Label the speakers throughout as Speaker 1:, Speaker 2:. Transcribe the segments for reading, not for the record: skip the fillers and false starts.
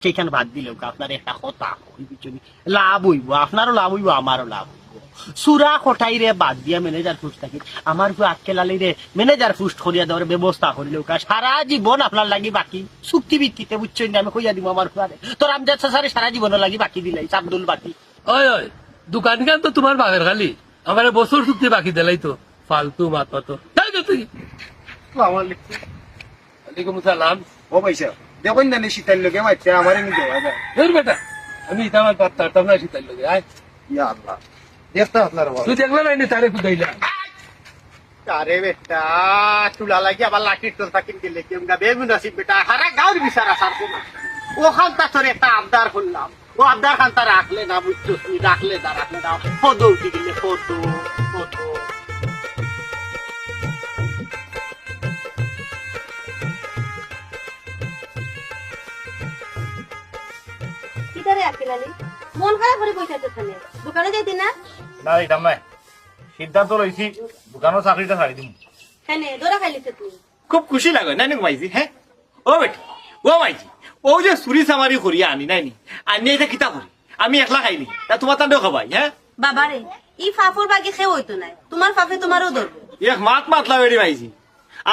Speaker 1: সেখানে বাদ দিলেও আপনার একটা কথা লাভ হইব, আপনারও লাভ হইব, আমারও লাভ হইব। সুরা কোঠাই রে বাদ দিয়া ম্যানেজার পোস্ট থাকি আমার আজকে লালি রে ম্যানেজার পোস্ট করিয়া দেওয়ার ব্যবস্থা করিলেও সারা জীবন আপনার লাগি বাকি চুক্তি ভিত্তিতে বুঝছেন আমি কইয়া দিব আমার ফুয়ারে তোর আমজাদ সাসারে সারা জীবনের লাগি বাকি দিলাই আব্দুল বাকি।
Speaker 2: ওই ওই দোকান খান তো তোমার বাগের খালি আমার বছর চুক্তি বাকি দিলাই তো ফালতু মাত পাতো তাই তো তুই। ওয়ালাইকুম সালাম।
Speaker 3: ও পয়সা দেখুন না শীতের লোকে মারছে আমার এমনি দেওয়া যায়।
Speaker 2: ধর বেটা আমি আমার পাত্তারতাম না শীতার লোকে আয়
Speaker 3: ইয়া আল্লাহ দেখতে আপনার
Speaker 2: তুই দেখলে না তারে ফুটাইলা
Speaker 1: আরে বেটা চুলা লাগি আবার লাঠির তোর থাকি দিলে কেউ গা বেগুন আসিব বেটা হারা গাঁর বিচারা সারবো না ওখান তার একটা আবদার করলাম ও আবদার খান তা রাখলে না বুঝছো তুমি রাখলে না রাখলে না ফটো উঠে গেলে ফটো ফটো
Speaker 4: কিদারে আকিলালি মন খারাপ করে বসে আছো তাহলে দোকানে যাইতি না?
Speaker 3: না যাইতাম না সিদ্ধান্ত লইছি দোকানও চাকরিটা ছাড়ি দিম।
Speaker 4: হ্যাঁ দৌড়া খাইলিছে তুই
Speaker 5: খুব খুশি লাগে না মাইজি হ্যাঁ ও বেটি ও মাইজি ও যে চুরি চামারি করিয়া আনি নাইনি আনি এটা কিতা করি আমি একলা খাইনি তা তোমার তান্ডেও খাবাই হ্যাঁ
Speaker 4: বাবারে ই ফাফর বাগে খেয়ে হইতো না তোমার ফাফে তোমারও ধরবো
Speaker 5: এক মাত মাতলা বেড়ি মাইজি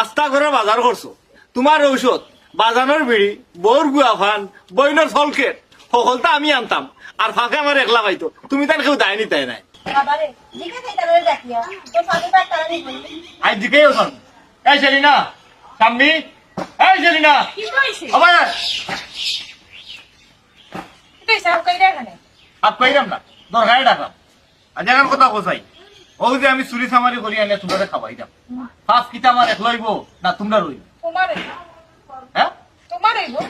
Speaker 5: আস্তা করে বাজার করছো তোমার ঔষধ বাজানোর বিড়ি বউর গুয়া ফান বইনের ফলকের সকলটা আমি আনতাম আর ফাঁকে আমার একলা পাইতো তুমি তার কেউ দায়নি তাই নাই
Speaker 4: বাবারে দিকে খাইতা রয়ে রাখিয়া তোর ফাফে তার তারা নেই বলি
Speaker 5: আজ দিকেই ওখান এই সেলিনা সাম্মি এই সেলিনা
Speaker 4: কি কইছে
Speaker 5: আবার
Speaker 4: তুই সাপ কইরা এখানে
Speaker 5: আপ কইরাম না দরকারে ডাকাম আজ এখন কথা কোথায় ও যে আমি চুরি চামারি করি আনলে তোমরা খাওয়াই দাম ফাফ কিতা আমার এক লইব না তোমরা রইব
Speaker 4: তোমারে
Speaker 5: হ্যাঁ
Speaker 4: তোমারে গো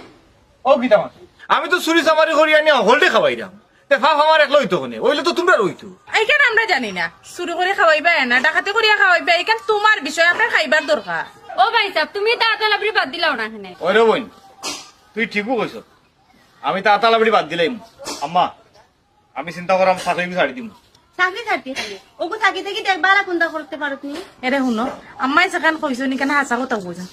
Speaker 5: ও কিতা মাছ আমি তো চুরি চামারি করি আনি হলটে খাওয়াই দাম ফাফ আমার এক লইতো কোনে ওইলে তো তোমরা রইতো
Speaker 6: এইখানে আমরা জানি না চুরি করে খাওয়াইবা না ডাকাতি করিয়া খাওয়াইবা এইখান তোমার বিষয় আপনার খাইবার দরকার।
Speaker 4: ও ভাই সাহেব তুমি তাড়াতাড়ি বাদ দিলাও না এখানে
Speaker 5: ওই রে বোন তুই ঠিকও কইছ আমি তা তালাবড়ি বাদ দিলাম আম্মা আমি চিন্তা করাম চাকরি ছাড়ি দিম
Speaker 4: চাকরি ছাড়তে খালি ওগো থাকি থাকি দেখবা কোনটা করতে পারো তুমি
Speaker 6: এরে শুনো আম্মাই সেখান কইছো নি কেন হাসা কথা কইছো